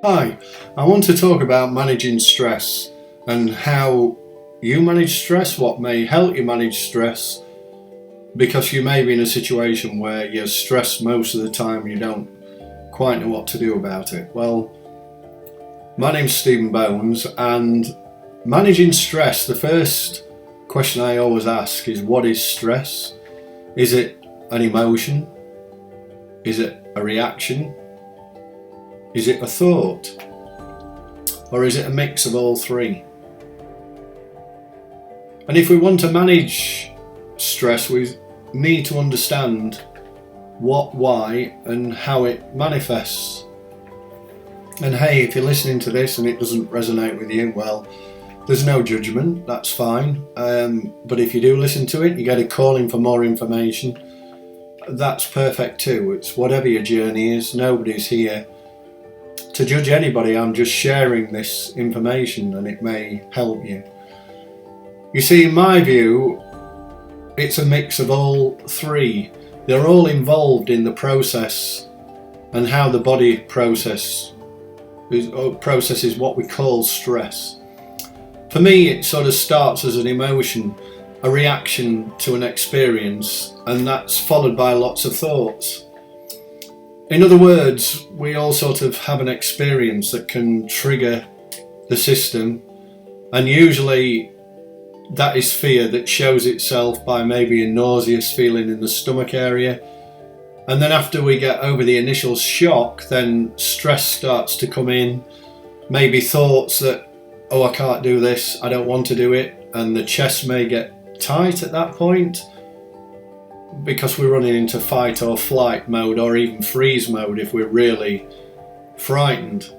Hi, I want to talk about managing stress and how you manage stress, what may help you manage stress, because you may be in a situation where you're stressed most of the time and you don't quite know what to do about it. Well, my name's Stephen Bones, and managing stress, the first question I always ask is, what is stress? Is it an emotion? Is it a reaction? Is it a thought? Or is it a mix of all three? And if we want to manage stress, we need to understand what, why, and how it manifests. And hey, if you're listening to this and it doesn't resonate with you, well, there's no judgment, that's fine. But if you do listen to it, you get a calling for more information, that's perfect too. It's whatever your journey is, nobody's here to judge anybody. I'm just sharing this information and it may help you. You see, in my view, it's a mix of all three. They're all involved in the process and how the body processes what we call stress. For me, it sort of starts as an emotion, a reaction to an experience, and that's followed by lots of thoughts. In other words, we all sort of have an experience that can trigger the system, and usually that is fear that shows itself by maybe a nauseous feeling in the stomach area. And then after we get over the initial shock, then stress starts to come in, maybe thoughts that, oh, I can't do this, I don't want to do it, and the chest may get tight at that point, because we're running into fight or flight mode, or even freeze mode if we're really frightened.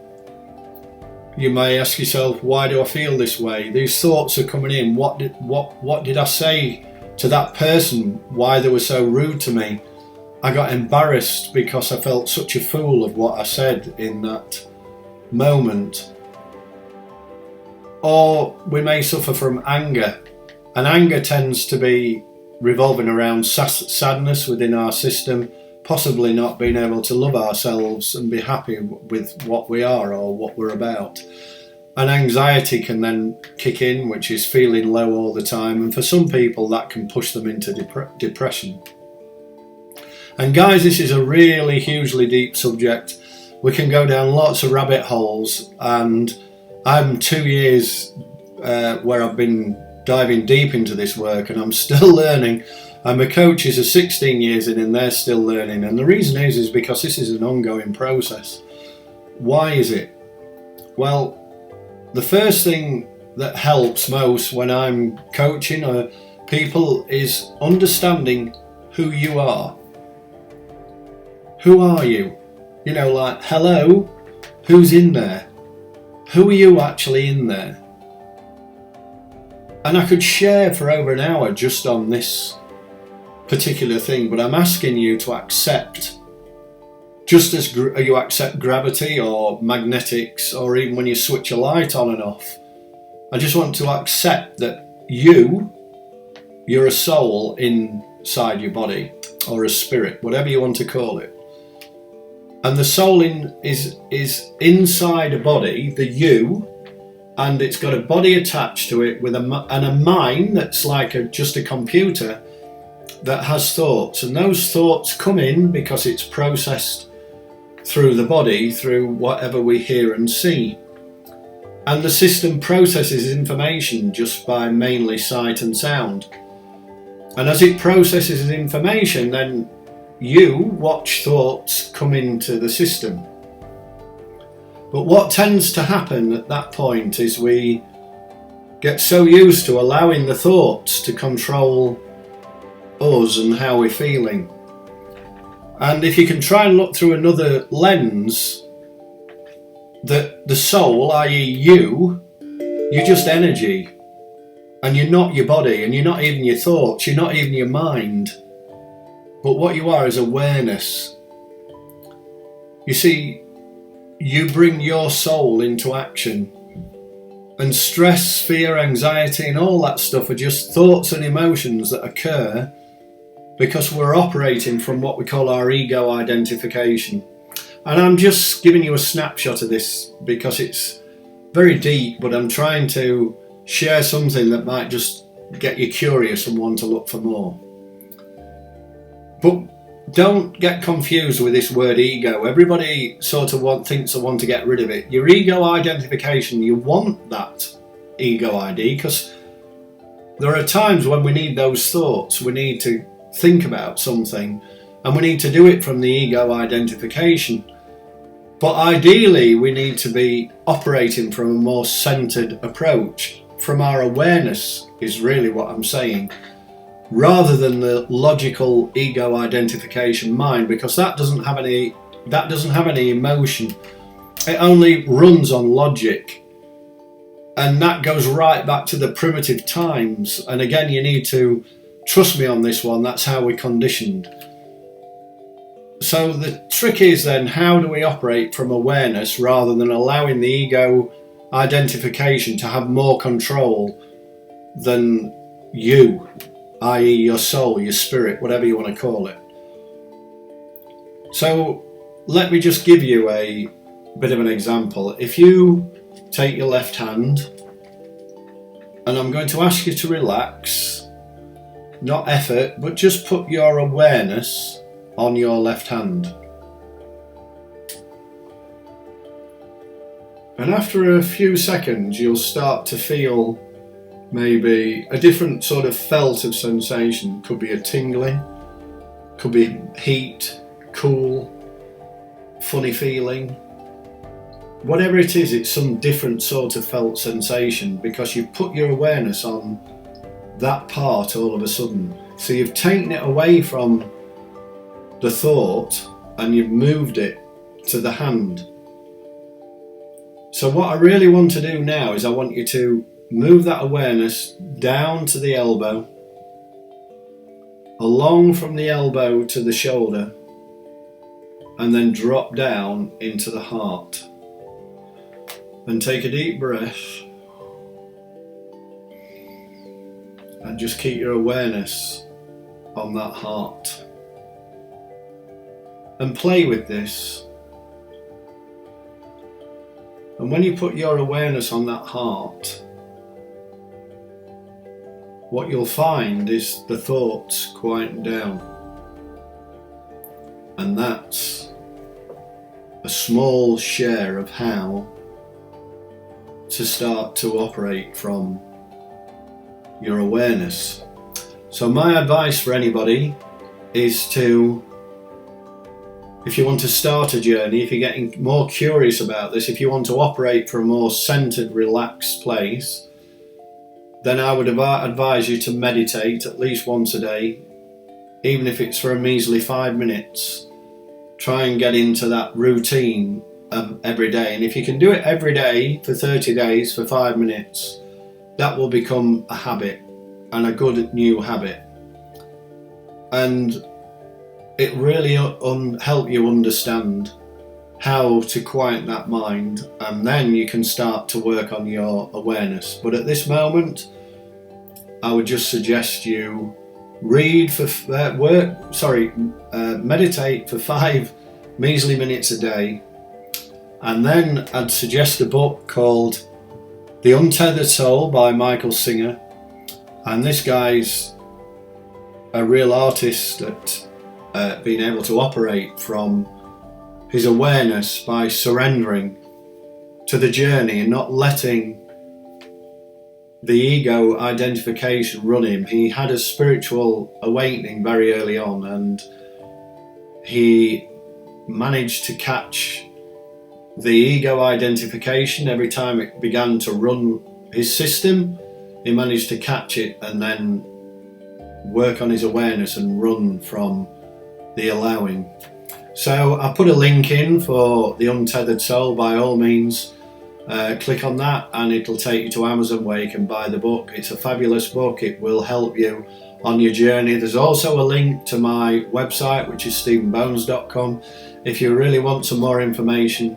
You may ask yourself, why do I feel this way? These thoughts are coming in. What did I say to that person? Why they were so rude to me? I got embarrassed because I felt such a fool of what I said in that moment. Or we may suffer from anger, and anger tends to be revolving around sadness within our system, possibly not being able to love ourselves and be happy with what we are or what we're about. And anxiety can then kick in, which is feeling low all the time, and for some people that can push them into depression. And guys, this is a really hugely deep subject. We can go down lots of rabbit holes, and I'm 2 years where I've been diving deep into this work, and I'm still learning, and my coaches are 16 years in and they're still learning. And the reason is because this is an ongoing process. Why is it? Well, the first thing that helps most when I'm coaching people is understanding who you are. Who are you? You know, like, hello, who's in there? Who are you actually in there? And I could share for over an hour just on this particular thing, but I'm asking you to accept, just as you accept gravity or magnetics, or even when you switch a light on and off. I just want to accept that you're a soul inside your body, or a spirit, whatever you want to call it. And the soul is inside a body, the you, and it's got a body attached to it with a mind that's like just a computer that has thoughts. And those thoughts come in because it's processed through the body, through whatever we hear and see. And the system processes information just by mainly sight and sound. And as it processes information, then you watch thoughts come into the system. But what tends to happen at that point is we get so used to allowing the thoughts to control us and how we're feeling. And if you can try and look through another lens, that the soul, i.e. you're just energy, and you're not your body, and you're not even your thoughts, you're not even your mind, but what you are is awareness. You see, you bring your soul into action, and stress, fear, anxiety and all that stuff are just thoughts and emotions that occur because we're operating from what we call our ego identification. And I'm just giving you a snapshot of this because it's very deep, but I'm trying to share something that might just get you curious and want to look for more. But don't get confused with this word ego. Everybody sort of thinks they want to get rid of it. Your ego identification, you want that ego ID because there are times when we need those thoughts. We need to think about something and we need to do it from the ego identification. But ideally, we need to be operating from a more centered approach. From our awareness is really what I'm saying, rather than the logical ego identification mind, because that doesn't have any emotion. It only runs on logic, and that goes right back to the primitive times. And again, you need to trust me on this one. That's how we're conditioned. So the trick is then, how do we operate from awareness rather than allowing the ego identification to have more control than you, i.e. your soul, your spirit, whatever you want to call it. So let me just give you a bit of an example. If you take your left hand, and I'm going to ask you to relax, not effort, but just put your awareness on your left hand. And after a few seconds, you'll start to feel maybe a different sort of felt of sensation. Could be a tingling, could be heat, cool, funny feeling. Whatever it is, it's some different sort of felt sensation because you've put your awareness on that part all of a sudden. So you've taken it away from the thought and you've moved it to the hand. So what I really want to do now is I want you to move that awareness down to the elbow, along from the elbow to the shoulder, and then drop down into the heart. And take a deep breath and just keep your awareness on that heart. And play with this. And when you put your awareness on that heart, what you'll find is the thoughts quieten down. And that's a small share of how to start to operate from your awareness. So my advice for anybody is to, if you want to start a journey, if you're getting more curious about this, if you want to operate from a more centered, relaxed place, then I would advise you to meditate at least once a day, even if it's for a measly 5 minutes. Try and get into that routine every day. And if you can do it every day for 30 days for 5 minutes, that will become a habit, and a good new habit. And it really help you understand how to quiet that mind, and then you can start to work on your awareness. But at this moment, I would just suggest you meditate for 5 measly minutes a day. And then I'd suggest a book called The Untethered Soul by Michael Singer. And this guy's a real artist at being able to operate from his awareness by surrendering to the journey and not letting the ego identification run him. He had a spiritual awakening very early on, and he managed to catch the ego identification every time it began to run his system. He managed to catch it and then work on his awareness and run from the allowing. So I put a link in for The Untethered Soul. By all means, click on that and it'll take you to Amazon where you can buy the book. It's a fabulous book. It will help you on your journey. There's also a link to my website, which is stephenbones.com. If you really want some more information,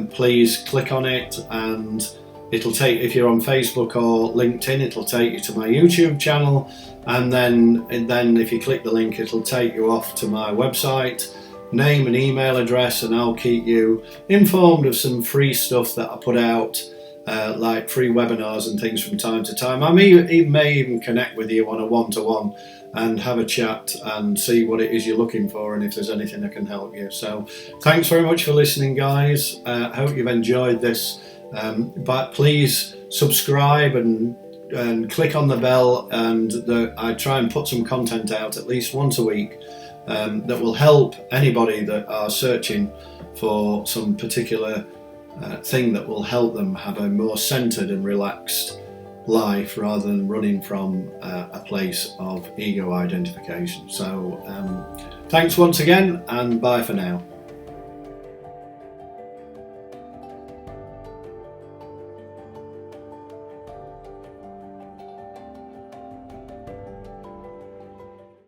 please click on it, and it'll take, if you're on Facebook or LinkedIn, it'll take you to my YouTube channel, and then if you click the link, it'll take you off to my website. name and email address, and I'll keep you informed of some free stuff that I put out, like free webinars and things from time to time. I may even connect with you on a one-to-one and have a chat and see what it is you're looking for and if there's anything that can help you. So thanks very much for listening, guys. I hope you've enjoyed this, but please subscribe and click on the bell, and I try and put some content out at least once a week that will help anybody that are searching for some particular thing that will help them have a more centered and relaxed life rather than running from a place of ego identification. So thanks once again, and bye for now.